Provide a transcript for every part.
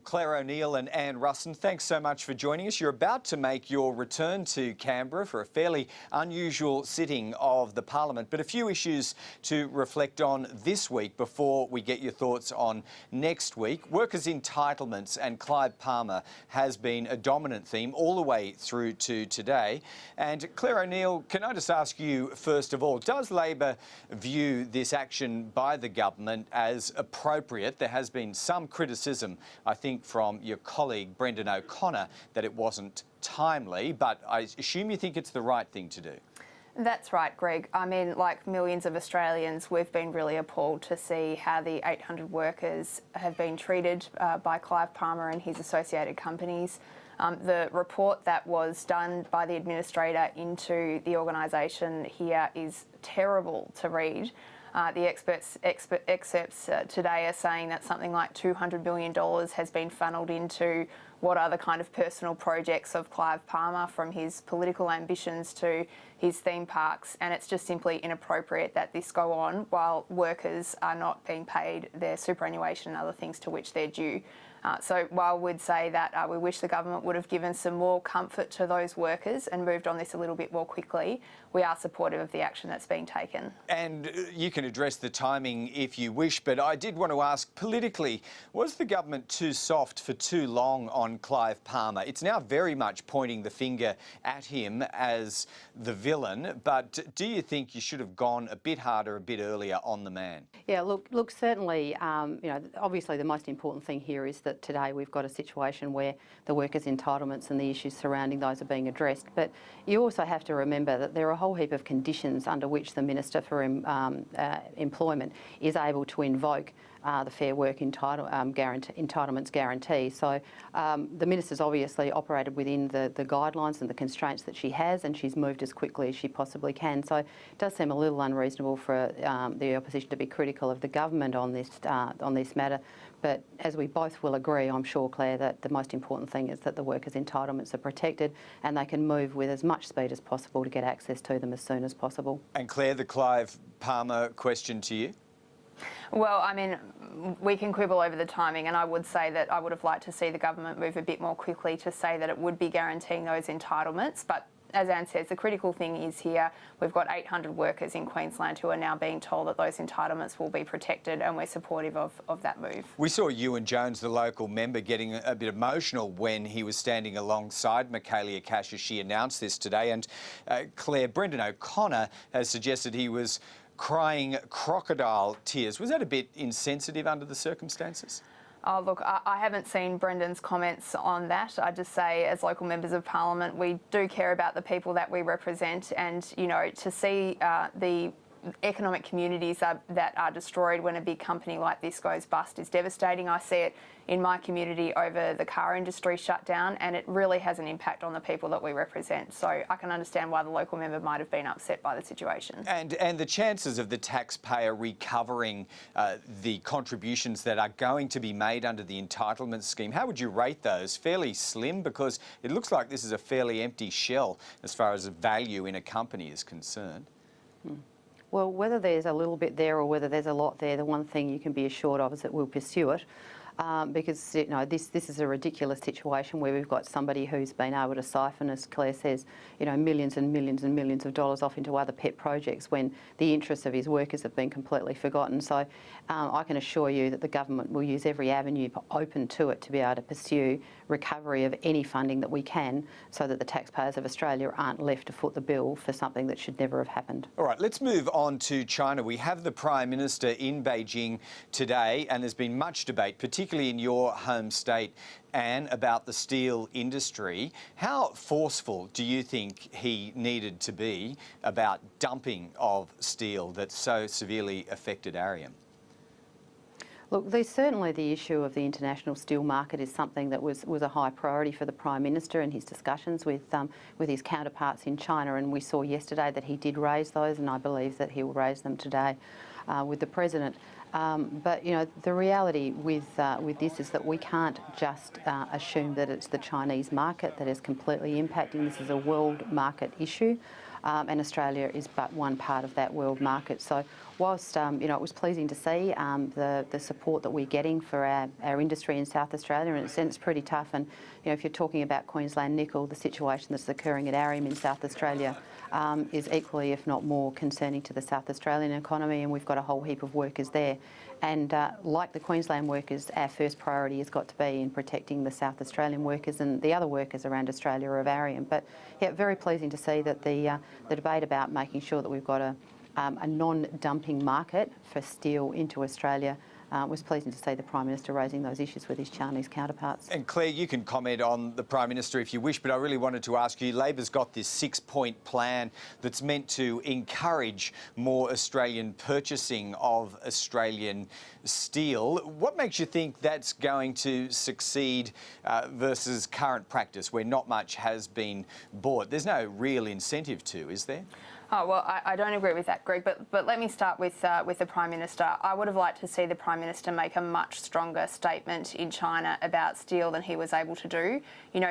Claire O'Neill and Anne Ruston, thanks so much for joining us. You're about to make your return to Canberra for a fairly unusual sitting of the Parliament, but a few issues to reflect on this week before we get your thoughts on next week. Workers' entitlements and Clive Palmer has been a dominant theme all the way through to today. And Claire O'Neill, can I just ask you, first of all, does Labor view this action by the government as appropriate? There has been some criticism, I think, from your colleague Brendan O'Connor that it wasn't timely, but I assume you think it's the right thing to do. That's right, Greg. I mean, like millions of Australians, we've been really appalled to see how the 800 workers have been treated by Clive Palmer and his associated companies. The report that was done by the administrator into the organisation here is terrible to read. The excerpts today are saying that something like $200 million has been funneled into what are the kind of personal projects of Clive Palmer, from his political ambitions to his theme parks, and it's just simply inappropriate that this go on while workers are not being paid their superannuation and other things to which they're due. So while we'd say that we wish the government would have given some more comfort to those workers and moved on this a little bit more quickly, we are supportive of the action that's being taken. And you can address the timing if you wish, but I did want to ask, politically, was the government too soft for too long on Clive Palmer? It's now very much pointing the finger at him as the villain, but do you think you should have gone a bit harder, a bit earlier on the man? Yeah, look, certainly, obviously the most important thing here is that today we've got a situation where the workers' entitlements and the issues surrounding those are being addressed. But you also have to remember that there are a whole heap of conditions under which the Minister for Employment is able to invoke the Fair Work Entitlements Guarantee. So the Minister's obviously operated within the guidelines and the constraints that she has, and she's moved as quickly as she possibly can. So it does seem a little unreasonable for the opposition to be critical of the government on this matter. But as we both will agree, I'm sure, Claire, that the most important thing is that the workers' entitlements are protected and they can move with as much speed as possible to get access to them as soon as possible. And Claire, the Clive Palmer question to you? Well, I mean, we can quibble over the timing, and I would say that I would have liked to see the government move a bit more quickly to say that it would be guaranteeing those entitlements. But as Anne says, the critical thing is here, we've got 800 workers in Queensland who are now being told that those entitlements will be protected, and we're supportive of that move. We saw Ewan Jones, the local member, getting a bit emotional when he was standing alongside Michaelia Cash as she announced this today. And Claire, Brendan O'Connor has suggested he was crying crocodile tears. Was that a bit insensitive under the circumstances? Oh, look, I haven't seen Brendan's comments on that. I just say, as local members of Parliament, we do care about the people that we represent, and, you know, to see the economic communities that are destroyed when a big company like this goes bust is devastating. I see it in my community over the car industry shutdown, and it really has an impact on the people that we represent. So I can understand why the local member might have been upset by the situation. And the chances of the taxpayer recovering the contributions that are going to be made under the entitlement scheme, how would you rate those? Fairly slim, because it looks like this is a fairly empty shell as far as value in a company is concerned. Well, whether there's a little bit there or whether there's a lot there, the one thing you can be assured of is that we'll pursue it. Because, you know, this is a ridiculous situation where we've got somebody who's been able to siphon, as Claire says, you know, millions and millions and millions of dollars off into other pet projects when the interests of his workers have been completely forgotten. So I can assure you that the government will use every avenue open to it to be able to pursue recovery of any funding that we can, so that the taxpayers of Australia aren't left to foot the bill for something that should never have happened. All right, let's move on to China. We have the Prime Minister in Beijing today, and there's been much debate, particularly in your home state, Anne, about the steel industry. How forceful do you think he needed to be about dumping of steel that so severely affected Arium? Look, there's certainly the issue of the international steel market is something that was a high priority for the Prime Minister in his discussions with his counterparts in China, and we saw yesterday that he did raise those, and I believe that he will raise them today with the President. But, you know, the reality with this is that we can't just assume that it's the Chinese market that is completely impacting. This is a world market issue. And Australia is but one part of that world market. So whilst it was pleasing to see the support that we're getting for our industry in South Australia, and it's pretty tough. And if you're talking about Queensland nickel, the situation that's occurring at Arium in South Australia is equally, if not more, concerning to the South Australian economy, and we've got a whole heap of workers there. And like the Queensland workers, our first priority has got to be in protecting the South Australian workers and the other workers around Australia of Arium. But yeah, very pleasing to see that the debate about making sure that we've got a non-dumping market for steel into Australia was pleasing to see the Prime Minister raising those issues with his Chinese counterparts. And Claire, you can comment on the Prime Minister if you wish, but I really wanted to ask you, Labor's got this 6-point plan that's meant to encourage more Australian purchasing of Australian steel. What makes you think that's going to succeed versus current practice where not much has been bought? There's no real incentive to, is there? Oh, well, I don't agree with that, Greg, but let me start with the Prime Minister. I would have liked to see the Prime Minister make a much stronger statement in China about steel than he was able to do.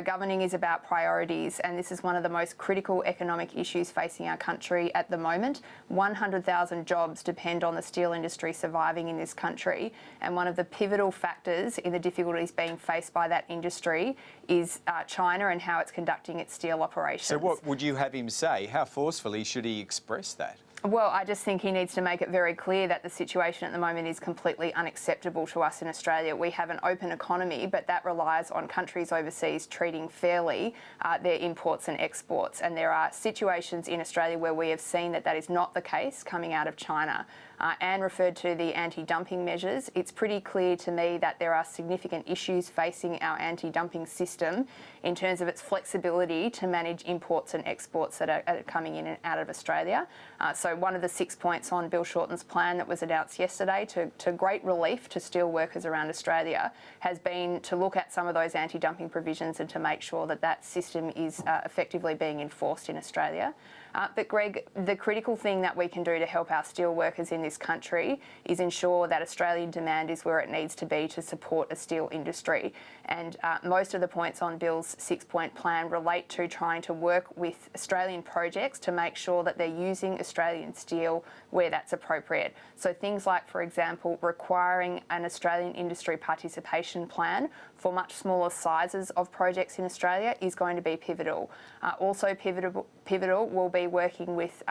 Governing is about priorities, and this is one of the most critical economic issues facing our country at the moment. 100,000 jobs depend on the steel industry surviving in this country, and one of the pivotal factors in the difficulties being faced by that industry is China and how it's conducting its steel operations. So what would you have him say? How forcefully should he express that? Well, I just think he needs to make it very clear that the situation at the moment is completely unacceptable to us in Australia. We have an open economy, but that relies on countries overseas treating fairly their imports and exports. And there are situations in Australia where we have seen that that is not the case coming out of China. Anne referred to the anti-dumping measures. It's pretty clear to me that there are significant issues facing our anti-dumping system in terms of its flexibility to manage imports and exports that are coming in and out of Australia. So one of the 6 points on Bill Shorten's plan that was announced yesterday to great relief to steel workers around Australia has been to look at some of those anti-dumping provisions and to make sure that that system is effectively being enforced in Australia. But Greg, the critical thing that we can do to help our steel workers in this country is ensure that Australian demand is where it needs to be to support a steel industry. And most of the points on Bill's 6-point plan relate to trying to work with Australian projects to make sure that they're using Australian steel where that's appropriate. So things like, for example, requiring an Australian industry participation plan for much smaller sizes of projects in Australia is going to be pivotal. Also pivotal will be working with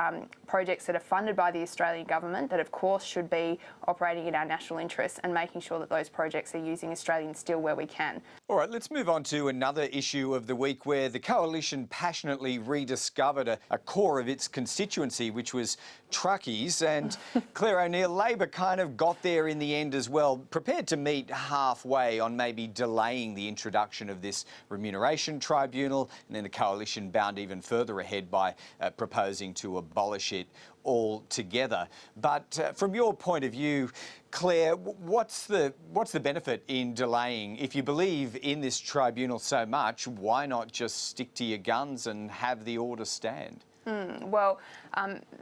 projects that are funded by the Australian government that of course should be operating in our national interest, and making sure that those projects are using Australian steel where we can. All right, let's move on to another issue of the week where the Coalition passionately rediscovered a core of its constituency, which was truckies. And Claire O'Neill, Labor kind of got there in the end as well, prepared to meet halfway on maybe delaying the introduction of this remuneration tribunal, and then the Coalition bound even further ahead by proposing to abolish it altogether. But from your point of view, Claire, what's the benefit in delaying? If you believe in this tribunal so much, why not just stick to your guns and have the order stand? Well,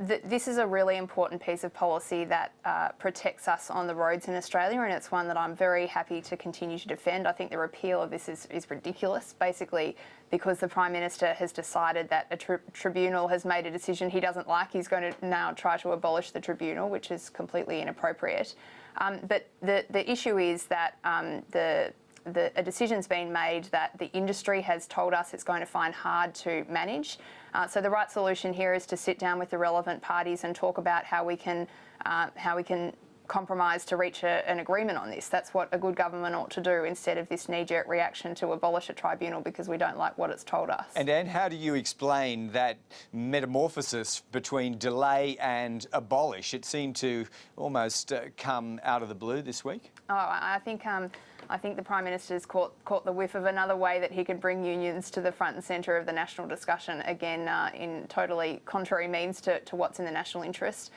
this is a really important piece of policy that protects us on the roads in Australia, and it's one that I'm very happy to continue to defend. I think the repeal of this is ridiculous, basically because the Prime Minister has decided that a tribunal has made a decision he doesn't like. He's going to now try to abolish the tribunal, which is completely inappropriate. But the issue is that a decision's been made that the industry has told us it's going to find hard to manage. So the right solution here is to sit down with the relevant parties and talk about how we can compromise to reach an agreement on this. That's what a good government ought to do, instead of this knee-jerk reaction to abolish a tribunal because we don't like what it's told us. And Anne, how do you explain that metamorphosis between delay and abolish? It seemed to almost come out of the blue this week. Oh, I think the Prime Minister's caught the whiff of another way that he could bring unions to the front and centre of the national discussion, again in totally contrary means to what's in the national interest.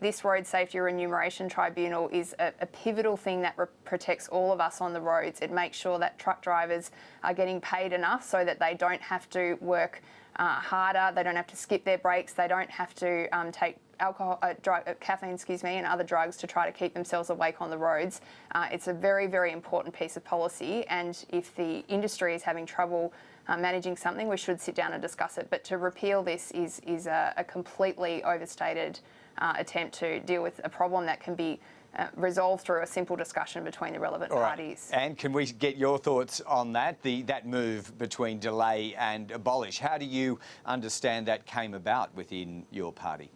This Road Safety Remuneration Tribunal is a pivotal thing that protects all of us on the roads. It makes sure that truck drivers are getting paid enough so that they don't have to work harder, they don't have to skip their breaks, they don't have to take caffeine, and other drugs to try to keep themselves awake on the roads. It's a very, very important piece of policy, and if the industry is having trouble managing something, we should sit down and discuss it. But to repeal this is a completely overstated attempt to deal with a problem that can be resolved through a simple discussion between the relevant parties. And can we get your thoughts on that, that move between delay and abolish? How do you understand that came about within your party?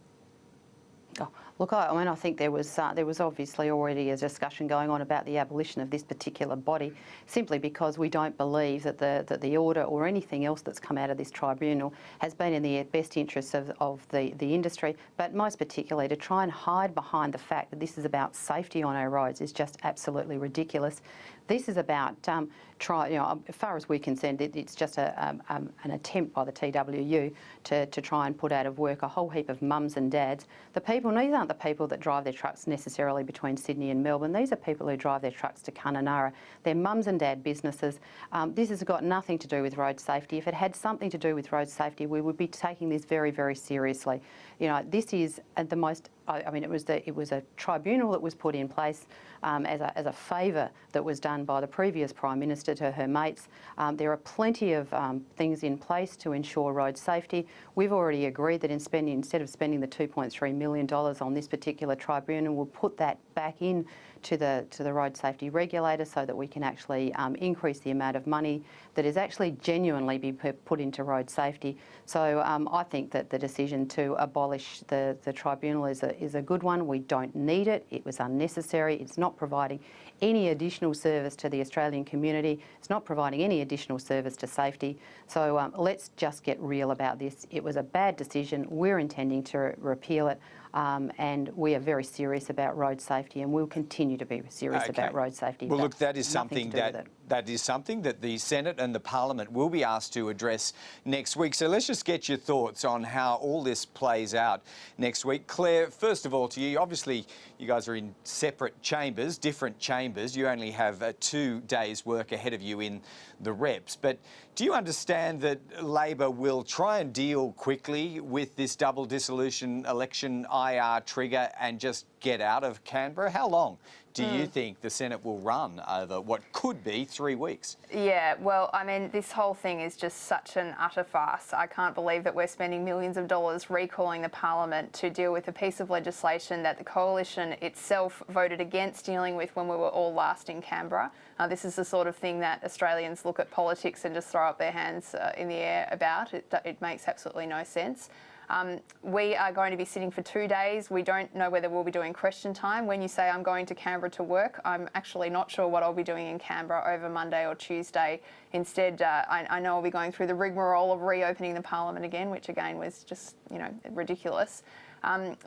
Oh, look, I think there was obviously already a discussion going on about the abolition of this particular body, simply because we don't believe that the order or anything else that's come out of this tribunal has been in the best interests of the industry, but most particularly to try and hide behind the fact that this is about safety on our roads is just absolutely ridiculous. This is about as far as we're concerned, it's just an attempt by the TWU to try and put out of work a whole heap of mums and dads. These aren't the people that drive their trucks necessarily between Sydney and Melbourne. These are people who drive their trucks to Kununurra. They're mums and dad businesses. This has got nothing to do with road safety. If it had something to do with road safety, we would be taking this very, very seriously. This is the most. It was a tribunal that was put in place as a favour that was done by the previous Prime Minister to her mates. There are plenty of things in place to ensure road safety. We've already agreed that instead of spending the $2.3 million on this particular tribunal, we'll put that back in to the road safety regulator so that we can actually increase the amount of money that is actually genuinely be put into road safety. So I think that the decision to abolish the tribunal is a good one. We don't need it. It was unnecessary. It's not providing any additional service to the Australian community. It's not providing any additional service to safety. So let's just get real about this. It was a bad decision. We're intending to repeal it. And we are very serious about road safety, and we'll continue to be serious about road safety. Well, look, that is something that the Senate and the Parliament will be asked to address next week. So let's just get your thoughts on how all this plays out next week. Claire, first of all to you, obviously you guys are in separate chambers, different chambers. You only have 2 days' work ahead of you in the reps. But do you understand that Labor will try and deal quickly with this double dissolution election IR trigger and just get out of Canberra? How long do you think the Senate will run over what could be 3 weeks? Yeah, well, this whole thing is just such an utter farce. I can't believe that we're spending millions of dollars recalling the Parliament to deal with a piece of legislation that the Coalition itself voted against dealing with when we were all last in Canberra. This is the sort of thing that Australians look at politics and just throw up their hands in the air about. It makes absolutely no sense. We are going to be sitting for 2 days. We don't know whether we'll be doing question time. When you say I'm going to Canberra to work, I'm actually not sure what I'll be doing in Canberra over Monday or Tuesday. Instead, I know I'll be going through the rigmarole of reopening the Parliament again, which again was just, ridiculous.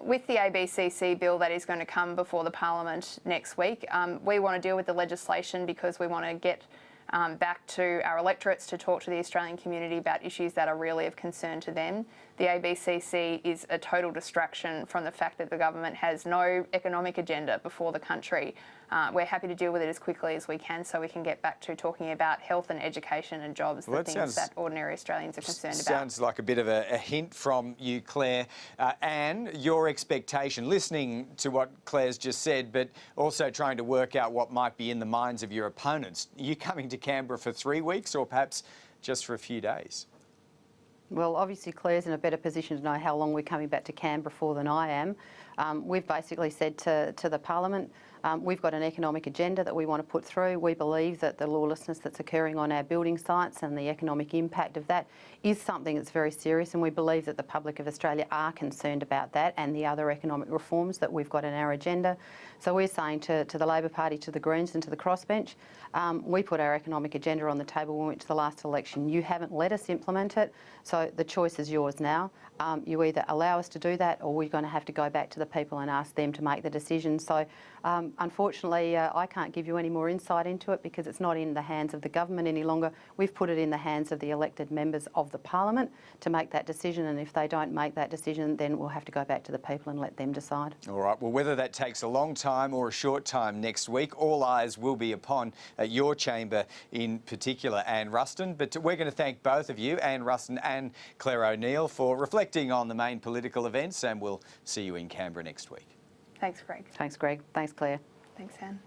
With the ABCC bill that is going to come before the Parliament next week, we want to deal with the legislation because we want to get back to our electorates to talk to the Australian community about issues that are really of concern to them. The ABCC is a total distraction from the fact that the government has no economic agenda before the country. We're happy to deal with it as quickly as we can so we can get back to talking about health and education and jobs, the things that ordinary Australians are concerned about. Sounds like a bit of a hint from you, Claire. Anne, your expectation, listening to what Claire's just said, but also trying to work out what might be in the minds of your opponents. Are you coming to Canberra for 3 weeks or perhaps just for a few days? Well, obviously Claire's in a better position to know how long we're coming back to Canberra for than I am. We've basically said to the Parliament, we've got an economic agenda that we want to put through. We believe that the lawlessness that's occurring on our building sites and the economic impact of that is something that's very serious, and we believe that the public of Australia are concerned about that and the other economic reforms that we've got in our agenda. So we're saying to the Labor Party, to the Greens and to the crossbench, we put our economic agenda on the table when we went to the last election. You haven't let us implement it, so the choice is yours now. You either allow us to do that or we're going to have to go back to the people and ask them to make the decision. So unfortunately, I can't give you any more insight into it because it's not in the hands of the government any longer. We've put it in the hands of the elected members of the Parliament to make that decision, and if they don't make that decision, then we'll have to go back to the people and let them decide. All right, well, whether that takes a long time or a short time next week, all eyes will be upon your chamber in particular, Anne Ruston. But we're going to thank both of you, Anne Ruston and Claire O'Neill, for reflecting on the main political events, and we'll see you in Canberra next week. Thanks, Greg. Thanks, Greg. Thanks, Claire. Thanks, Anne.